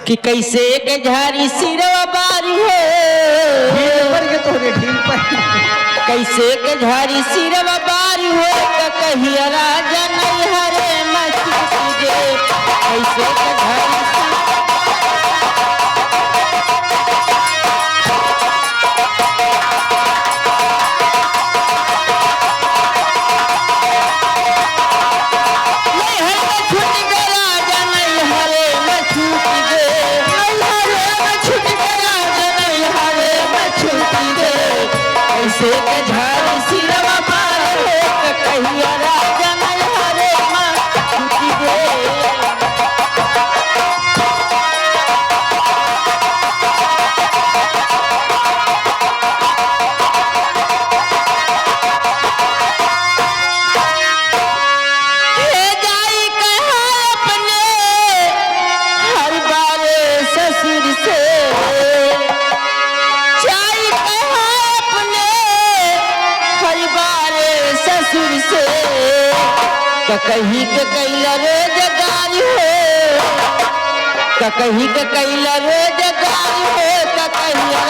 कि कैसे के झारी सिरवा बारी हो कैसे के झारी सिरवा बारी हो कहिया राजा नहीं हरे मछली कैसे के झारी से के झारी सिरवा पार हो कहिया राजा नहीं हरे मछली हे जाई कहा अपने हर बार ससुर से कहीं के कैला रोजगारी हो कहीं के कैला रोजगारी हो कहिया